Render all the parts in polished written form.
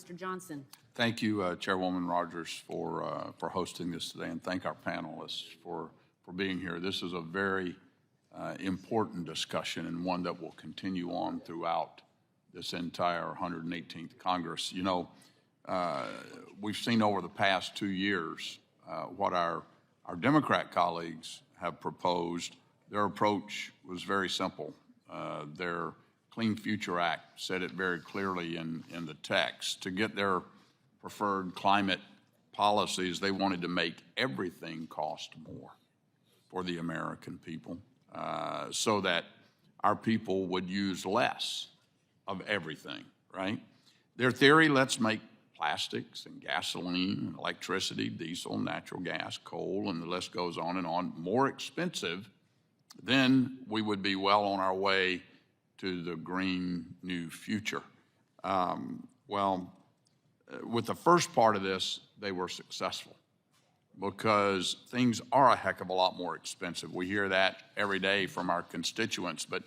Mr. Johnson. Thank you, Chairwoman Rogers, for hosting this today, and thank our panelists for being here. This is a very important discussion and one that will continue on throughout this entire 118th Congress. You know, we've seen over the past 2 years what our Democrat colleagues have proposed. Their approach was very simple. Their Clean Future Act said it very clearly in the text. To get their preferred climate policies, they wanted to make everything cost more for the American people so that our people would use less of everything, right? Their theory, let's make plastics and gasoline, electricity, diesel, natural gas, coal, and the list goes on, more expensive, then we would be well on our way to the green new future. With the first part of this, they were successful because things are a heck of a lot more expensive. We hear that every day from our constituents, but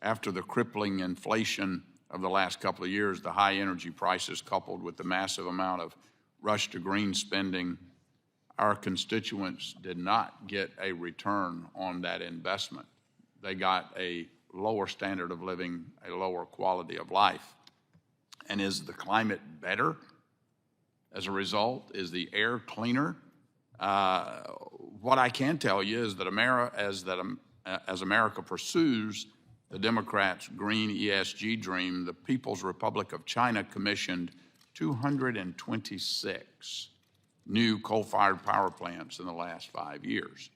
after the crippling inflation of the last couple of years, the high energy prices coupled with the massive amount of rush to green spending, our constituents did not get a return on that investment. They got a lower standard of living, a lower quality of life. And is the climate better as a result? Is the air cleaner? What I can tell you is that as America pursues the Democrats' green ESG dream, the People's Republic of China commissioned 226 new coal-fired power plants in the last 5 years.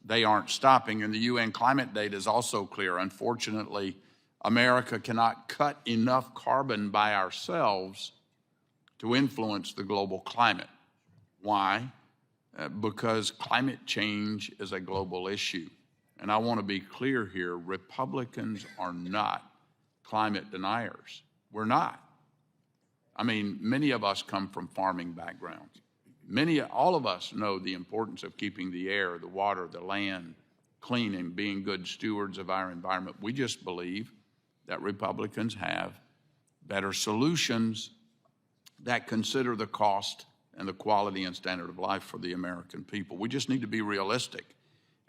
They aren't stopping, and the UN climate data is also clear. Unfortunately, America cannot cut enough carbon by ourselves to influence the global climate. Why? Because climate change is a global issue. And I want to be clear here, Republicans are not climate deniers. We're not. I mean, many of us come from farming backgrounds. All of us know the importance of keeping the air, the water, the land clean and being good stewards of our environment. We just believe that Republicans have better solutions that consider the cost and the quality and standard of life for the American people. We just need to be realistic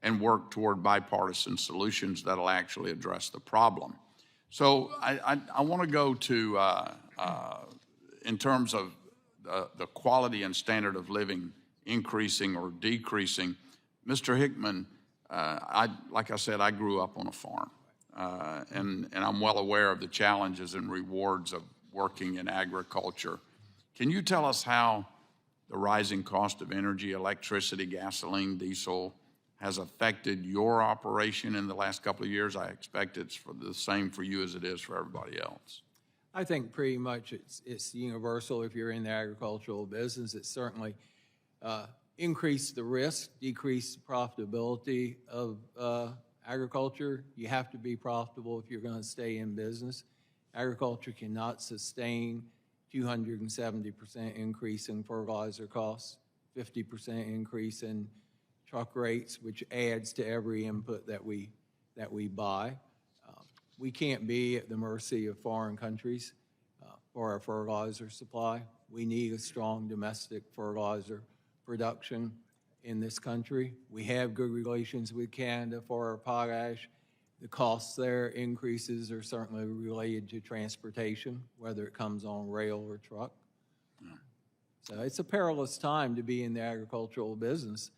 and work toward bipartisan solutions that'll actually address the problem. So I want to go to, in terms of the quality and standard of living increasing or decreasing. Mr. Hickman, like I said, I grew up on a farm, and I'm well aware of the challenges and rewards of working in agriculture. Can you tell us how the rising cost of energy, electricity, gasoline, diesel, has affected your operation in the last couple of years? I expect it's the same for you as it is for everybody else. I think pretty much it's universal if you're in the agricultural business. It's certainly increased the risk, decreased the profitability of agriculture. You have to be profitable if you're going to stay in business. Agriculture cannot sustain 270% increase in fertilizer costs, 50% increase in truck rates, which adds to every input that we buy. We can't be at the mercy of foreign countries for our fertilizer supply. We need a strong domestic fertilizer production in this country. We have good relations with Canada for our potash. The costs there increases are certainly related to transportation, whether it comes on rail or truck. So it's a perilous time to be in the agricultural business.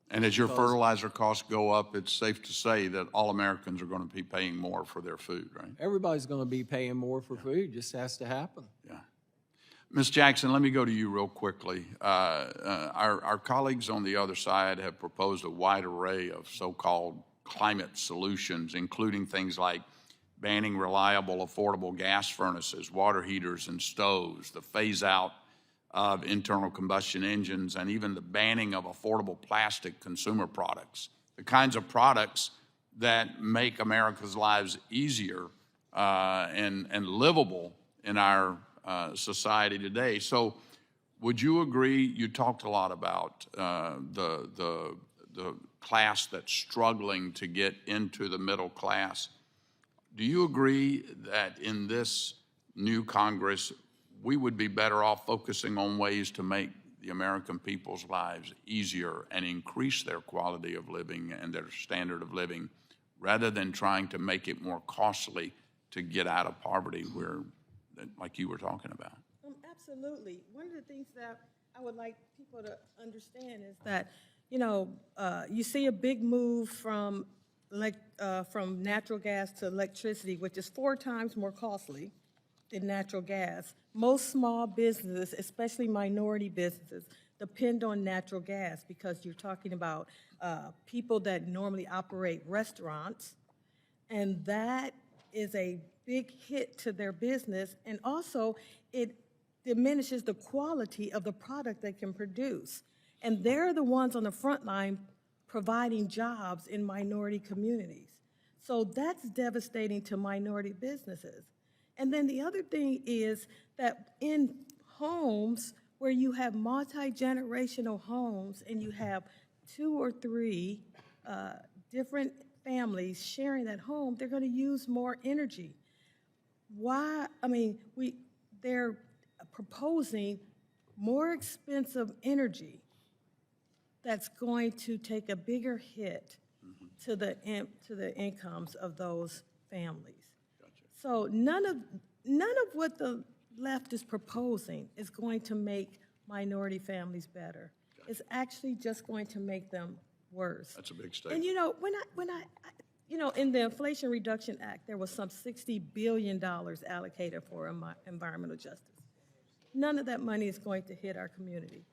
And as your fertilizer costs go up, it's safe to say that all Americans are going to be paying more for their food, right? Everybody's going to be paying more for food. It just has to happen. Yeah. Ms. Jackson, let me go to you real quickly. Our colleagues on the other side have proposed a wide array of so-called climate solutions, including things like banning reliable, affordable gas furnaces, water heaters, and stoves, the phase-out of internal combustion engines, and even the banning of affordable plastic consumer products, the kinds of products that make America's lives easier and livable in our society today. So would you agree, you talked a lot about the class that's struggling to get into the middle class. Do you agree that in this new Congress, we would be better off focusing on ways to make the American people's lives easier and increase their quality of living and their standard of living, rather than trying to make it more costly to get out of poverty, where, like you were talking about. Absolutely. One of the things that I would like people to understand is that, you know, you see a big move from natural gas to electricity, which is 4 times more costly than natural gas. Most small businesses, especially minority businesses, depend on natural gas because you're talking about people that normally operate restaurants, and that is a big hit to their business, and also it diminishes the quality of the product they can produce. And they're the ones on the front line providing jobs in minority communities. So that's devastating to minority businesses. And then the other thing is that in homes where you have multi-generational homes and you have 2 or 3 different families sharing that home, they're going to use more energy. Why? I mean, they're proposing more expensive energy that's going to take a bigger hit to the incomes of those families. Gotcha. So none of what the left is proposing is going to make minority families better. Gotcha. It's actually just going to make them worse. That's a big statement. And you know, in the Inflation Reduction Act, there was some $60 billion allocated for environmental justice. None of that money is going to hit our community.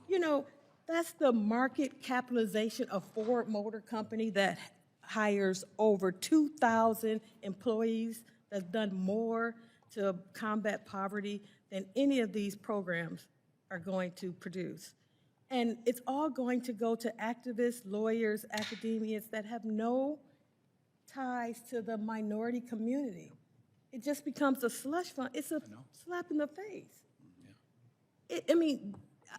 You know, that's the market capitalization of Ford Motor Company that hires over 2,000 employees, that's done more to combat poverty than any of these programs are going to produce. And it's all going to go to activists, lawyers, academians that have no ties to the minority community. It just becomes a slush fund. It's a slap in the face. I mean,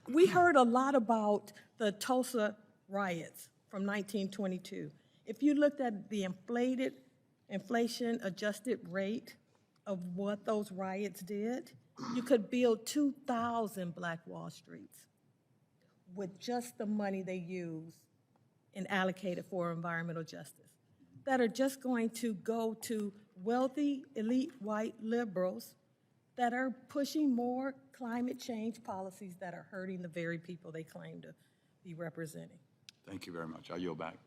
we heard a lot about the Tulsa riots from 1922. If you looked at the inflation-adjusted rate of what those riots did, you could build 2,000 Black Wall Streets with just the money they used and allocated for environmental justice, that are just going to go to wealthy, elite white liberals that are pushing more climate change policies that are hurting the very people they claim to be representing. Thank you very much. I yield back.